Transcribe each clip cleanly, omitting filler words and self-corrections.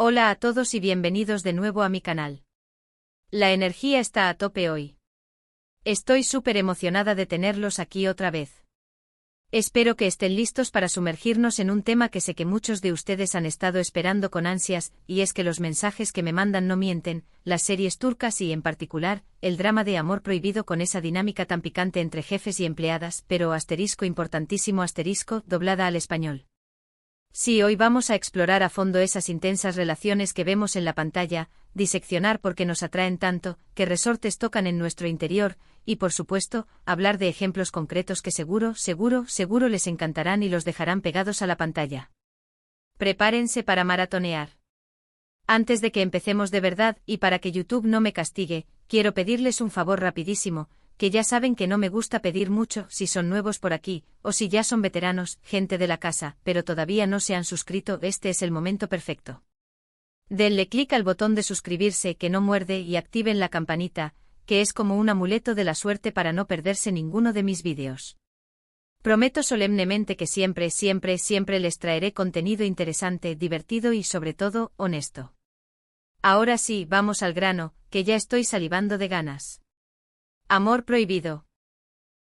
Hola a todos y bienvenidos de nuevo a mi canal. La energía está a tope hoy. Estoy súper emocionada de tenerlos aquí otra vez. Espero que estén listos para sumergirnos en un tema que sé que muchos de ustedes han estado esperando con ansias, y es que los mensajes que me mandan no mienten, las series turcas y, en particular, el drama de amor prohibido con esa dinámica tan picante entre jefes y empleadas, pero importantísimo doblada al español. Sí, hoy vamos a explorar a fondo esas intensas relaciones que vemos en la pantalla, diseccionar por qué nos atraen tanto, qué resortes tocan en nuestro interior, y por supuesto, hablar de ejemplos concretos que seguro les encantarán y los dejarán pegados a la pantalla. Prepárense para maratonear. Antes de que empecemos de verdad, y para que YouTube no me castigue, quiero pedirles un favor rapidísimo, que ya saben que no me gusta pedir mucho si son nuevos por aquí, o si ya son veteranos, gente de la casa, pero todavía no se han suscrito, este es el momento perfecto. Denle clic al botón de suscribirse que no muerde y activen la campanita, que es como un amuleto de la suerte para no perderse ninguno de mis vídeos. Prometo solemnemente que siempre les traeré contenido interesante, divertido y sobre todo, honesto. Ahora sí, vamos al grano, que ya estoy salivando de ganas. Amor prohibido.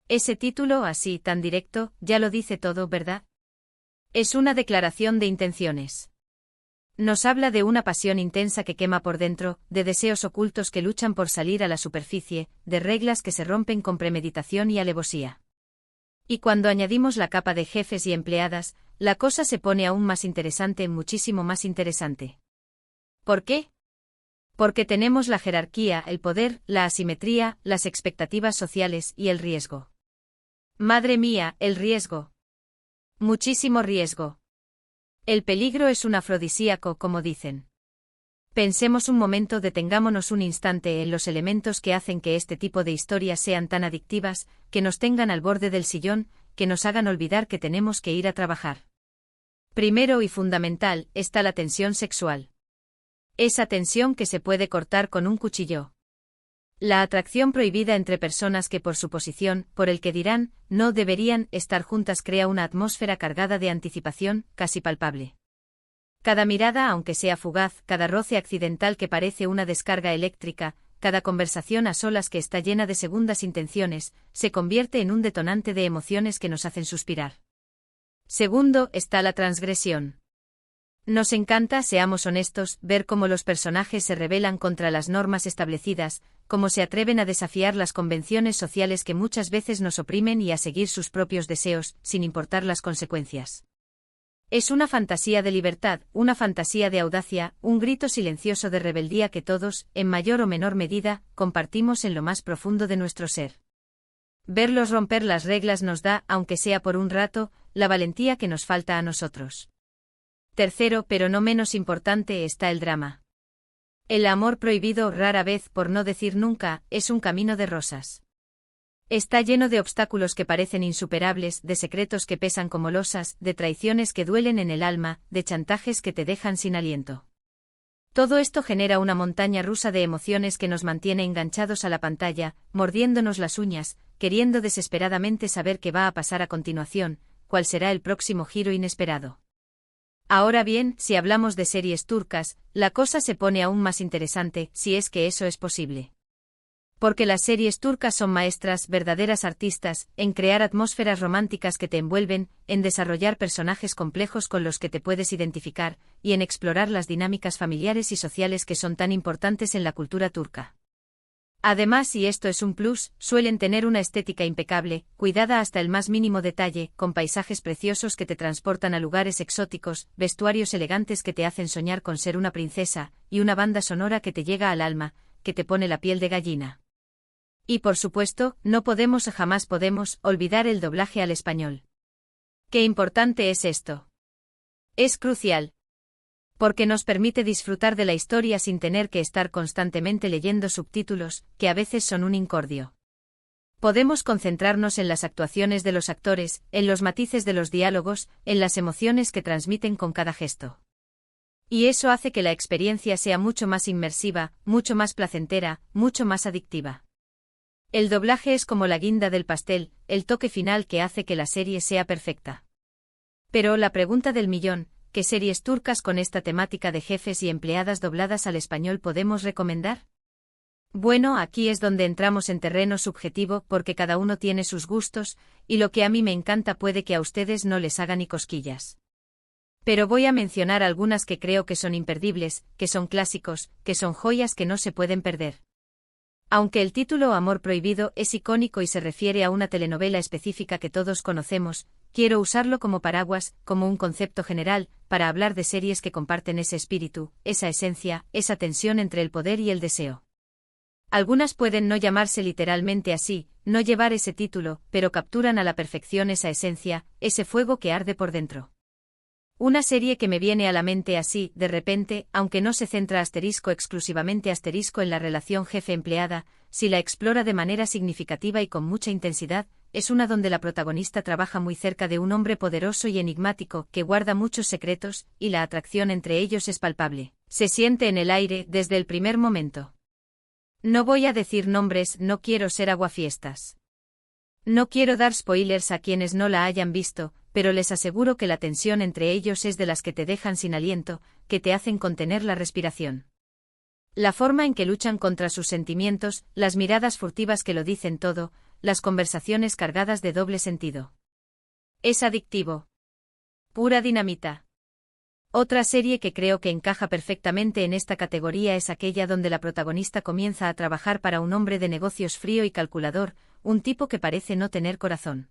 Ese título, así tan directo, ya lo dice todo, ¿verdad? Es una declaración de intenciones. Nos habla de una pasión intensa que quema por dentro, de deseos ocultos que luchan por salir a la superficie, de reglas que se rompen con premeditación y alevosía. Y cuando añadimos la capa de jefes y empleadas, la cosa se pone aún más interesante, muchísimo más interesante. ¿Por qué? Porque tenemos la jerarquía, el poder, la asimetría, las expectativas sociales y el riesgo. Madre mía, el riesgo. Muchísimo riesgo. El peligro es un afrodisíaco, como dicen. Pensemos un momento, detengámonos un instante en los elementos que hacen que este tipo de historias sean tan adictivas, que nos tengan al borde del sillón, que nos hagan olvidar que tenemos que ir a trabajar. Primero y fundamental, está la tensión sexual. Esa tensión que se puede cortar con un cuchillo. La atracción prohibida entre personas que por su posición, por el que dirán, no deberían estar juntas crea una atmósfera cargada de anticipación, casi palpable. Cada mirada, aunque sea fugaz, cada roce accidental que parece una descarga eléctrica, cada conversación a solas que está llena de segundas intenciones, se convierte en un detonante de emociones que nos hacen suspirar. Segundo, está la transgresión. Nos encanta, seamos honestos, ver cómo los personajes se rebelan contra las normas establecidas, cómo se atreven a desafiar las convenciones sociales que muchas veces nos oprimen y a seguir sus propios deseos, sin importar las consecuencias. Es una fantasía de libertad, una fantasía de audacia, un grito silencioso de rebeldía que todos, en mayor o menor medida, compartimos en lo más profundo de nuestro ser. Verlos romper las reglas nos da, aunque sea por un rato, la valentía que nos falta a nosotros. Tercero, pero no menos importante, está el drama. El amor prohibido, rara vez, por no decir nunca, es un camino de rosas. Está lleno de obstáculos que parecen insuperables, de secretos que pesan como losas, de traiciones que duelen en el alma, de chantajes que te dejan sin aliento. Todo esto genera una montaña rusa de emociones que nos mantiene enganchados a la pantalla, mordiéndonos las uñas, queriendo desesperadamente saber qué va a pasar a continuación, cuál será el próximo giro inesperado. Ahora bien, si hablamos de series turcas, la cosa se pone aún más interesante, si es que eso es posible. Porque las series turcas son maestras, verdaderas artistas, en crear atmósferas románticas que te envuelven, en desarrollar personajes complejos con los que te puedes identificar, y en explorar las dinámicas familiares y sociales que son tan importantes en la cultura turca. Además, y esto es un plus, suelen tener una estética impecable, cuidada hasta el más mínimo detalle, con paisajes preciosos que te transportan a lugares exóticos, vestuarios elegantes que te hacen soñar con ser una princesa, y una banda sonora que te llega al alma, que te pone la piel de gallina. Y por supuesto, jamás podemos olvidar el doblaje al español. ¡Qué importante es esto! Es crucial. Porque nos permite disfrutar de la historia sin tener que estar constantemente leyendo subtítulos, que a veces son un incordio. Podemos concentrarnos en las actuaciones de los actores, en los matices de los diálogos, en las emociones que transmiten con cada gesto. Y eso hace que la experiencia sea mucho más inmersiva, mucho más placentera, mucho más adictiva. El doblaje es como la guinda del pastel, el toque final que hace que la serie sea perfecta. Pero la pregunta del millón, ¿qué series turcas con esta temática de jefes y empleadas dobladas al español podemos recomendar? Bueno, aquí es donde entramos en terreno subjetivo porque cada uno tiene sus gustos, y lo que a mí me encanta puede que a ustedes no les haga ni cosquillas. Pero voy a mencionar algunas que creo que son imperdibles, que son clásicos, que son joyas que no se pueden perder. Aunque el título Amor Prohibido es icónico y se refiere a una telenovela específica que todos conocemos, quiero usarlo como paraguas, como un concepto general, para hablar de series que comparten ese espíritu, esa esencia, esa tensión entre el poder y el deseo. Algunas pueden no llamarse literalmente así, no llevar ese título, pero capturan a la perfección esa esencia, ese fuego que arde por dentro. Una serie que me viene a la mente así, de repente, aunque no se centra exclusivamente en la relación jefe-empleada, si la explora de manera significativa y con mucha intensidad, es una donde la protagonista trabaja muy cerca de un hombre poderoso y enigmático que guarda muchos secretos, y la atracción entre ellos es palpable. Se siente en el aire desde el primer momento. No voy a decir nombres, no quiero ser aguafiestas. No quiero dar spoilers a quienes no la hayan visto, pero les aseguro que la tensión entre ellos es de las que te dejan sin aliento, que te hacen contener la respiración. La forma en que luchan contra sus sentimientos, las miradas furtivas que lo dicen todo, las conversaciones cargadas de doble sentido. Es adictivo. Pura dinamita. Otra serie que creo que encaja perfectamente en esta categoría es aquella donde la protagonista comienza a trabajar para un hombre de negocios frío y calculador, un tipo que parece no tener corazón.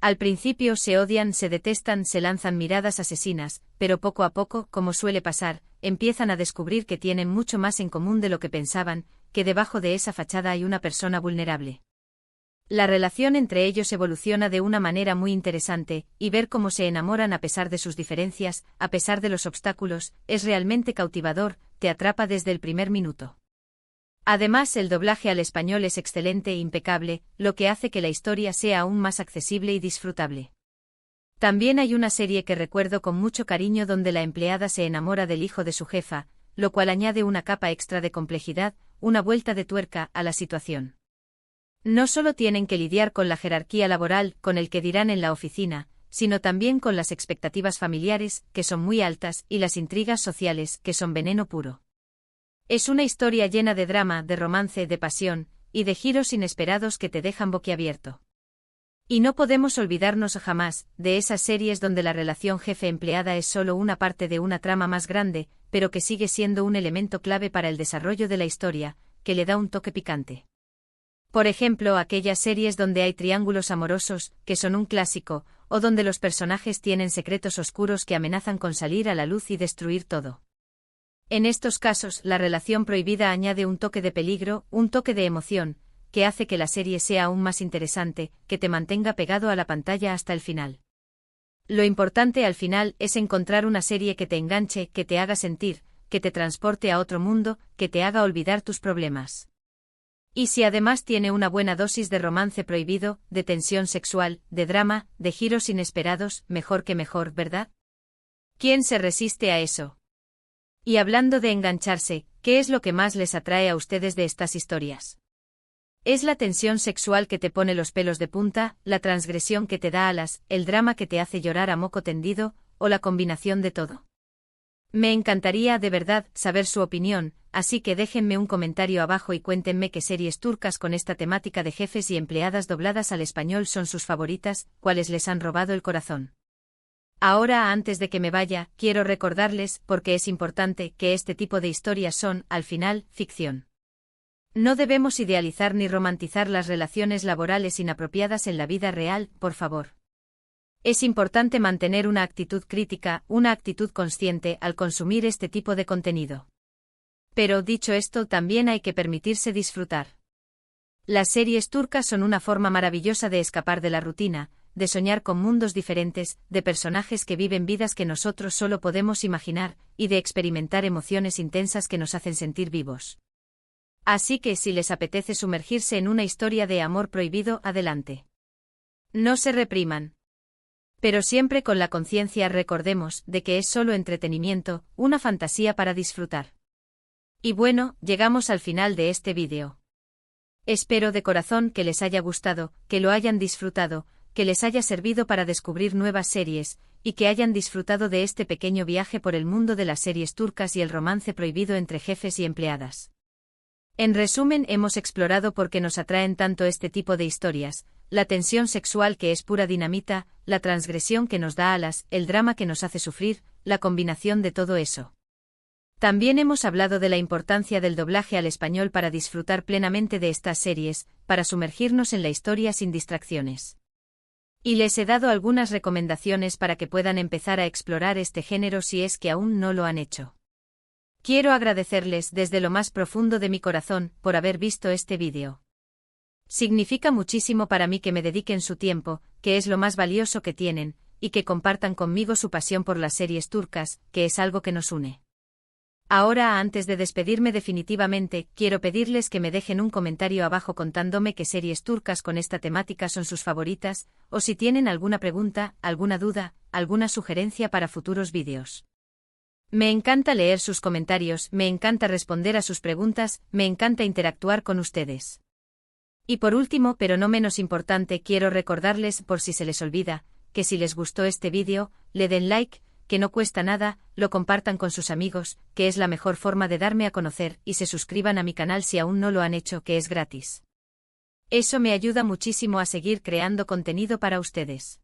Al principio se odian, se detestan, se lanzan miradas asesinas, pero poco a poco, como suele pasar, empiezan a descubrir que tienen mucho más en común de lo que pensaban, que debajo de esa fachada hay una persona vulnerable. La relación entre ellos evoluciona de una manera muy interesante, y ver cómo se enamoran a pesar de sus diferencias, a pesar de los obstáculos, es realmente cautivador, te atrapa desde el primer minuto. Además, el doblaje al español es excelente e impecable, lo que hace que la historia sea aún más accesible y disfrutable. También hay una serie que recuerdo con mucho cariño donde la empleada se enamora del hijo de su jefa, lo cual añade una capa extra de complejidad, una vuelta de tuerca a la situación. No solo tienen que lidiar con la jerarquía laboral, con el que dirán en la oficina, sino también con las expectativas familiares, que son muy altas, y las intrigas sociales, que son veneno puro. Es una historia llena de drama, de romance, de pasión, y de giros inesperados que te dejan boquiabierto. Y no podemos olvidarnos jamás de esas series donde la relación jefe-empleada es solo una parte de una trama más grande, pero que sigue siendo un elemento clave para el desarrollo de la historia, que le da un toque picante. Por ejemplo, aquellas series donde hay triángulos amorosos, que son un clásico, o donde los personajes tienen secretos oscuros que amenazan con salir a la luz y destruir todo. En estos casos, la relación prohibida añade un toque de peligro, un toque de emoción, que hace que la serie sea aún más interesante, que te mantenga pegado a la pantalla hasta el final. Lo importante al final es encontrar una serie que te enganche, que te haga sentir, que te transporte a otro mundo, que te haga olvidar tus problemas. Y si además tiene una buena dosis de romance prohibido, de tensión sexual, de drama, de giros inesperados, mejor que mejor, ¿verdad? ¿Quién se resiste a eso? Y hablando de engancharse, ¿qué es lo que más les atrae a ustedes de estas historias? ¿Es la tensión sexual que te pone los pelos de punta, la transgresión que te da alas, el drama que te hace llorar a moco tendido, o la combinación de todo? Me encantaría de verdad saber su opinión, así que déjenme un comentario abajo y cuéntenme qué series turcas con esta temática de jefes y empleadas dobladas al español son sus favoritas, cuáles les han robado el corazón. Ahora, antes de que me vaya, quiero recordarles, porque es importante, que este tipo de historias son, al final, ficción. No debemos idealizar ni romantizar las relaciones laborales inapropiadas en la vida real, por favor. Es importante mantener una actitud crítica, una actitud consciente al consumir este tipo de contenido. Pero, dicho esto, también hay que permitirse disfrutar. Las series turcas son una forma maravillosa de escapar de la rutina, de soñar con mundos diferentes, de personajes que viven vidas que nosotros solo podemos imaginar, y de experimentar emociones intensas que nos hacen sentir vivos. Así que si les apetece sumergirse en una historia de amor prohibido, adelante. No se repriman. Pero siempre con la conciencia recordemos de que es solo entretenimiento, una fantasía para disfrutar. Y bueno, llegamos al final de este vídeo. Espero de corazón que les haya gustado, que lo hayan disfrutado, que les haya servido para descubrir nuevas series, y que hayan disfrutado de este pequeño viaje por el mundo de las series turcas y el romance prohibido entre jefes y empleadas. En resumen, hemos explorado por qué nos atraen tanto este tipo de historias, la tensión sexual que es pura dinamita, la transgresión que nos da alas, el drama que nos hace sufrir, la combinación de todo eso. También hemos hablado de la importancia del doblaje al español para disfrutar plenamente de estas series, para sumergirnos en la historia sin distracciones. Y les he dado algunas recomendaciones para que puedan empezar a explorar este género si es que aún no lo han hecho. Quiero agradecerles desde lo más profundo de mi corazón por haber visto este vídeo. Significa muchísimo para mí que me dediquen su tiempo, que es lo más valioso que tienen, y que compartan conmigo su pasión por las series turcas, que es algo que nos une. Ahora, antes de despedirme definitivamente, quiero pedirles que me dejen un comentario abajo contándome qué series turcas con esta temática son sus favoritas, o si tienen alguna pregunta, alguna duda, alguna sugerencia para futuros vídeos. Me encanta leer sus comentarios, me encanta responder a sus preguntas, me encanta interactuar con ustedes. Y por último, pero no menos importante, quiero recordarles, por si se les olvida, que si les gustó este vídeo, le den like, que no cuesta nada, lo compartan con sus amigos, que es la mejor forma de darme a conocer, y se suscriban a mi canal si aún no lo han hecho, que es gratis. Eso me ayuda muchísimo a seguir creando contenido para ustedes.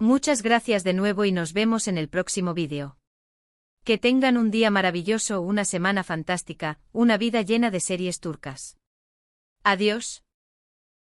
Muchas gracias de nuevo y nos vemos en el próximo vídeo. Que tengan un día maravilloso, una semana fantástica, una vida llena de series turcas. Adiós.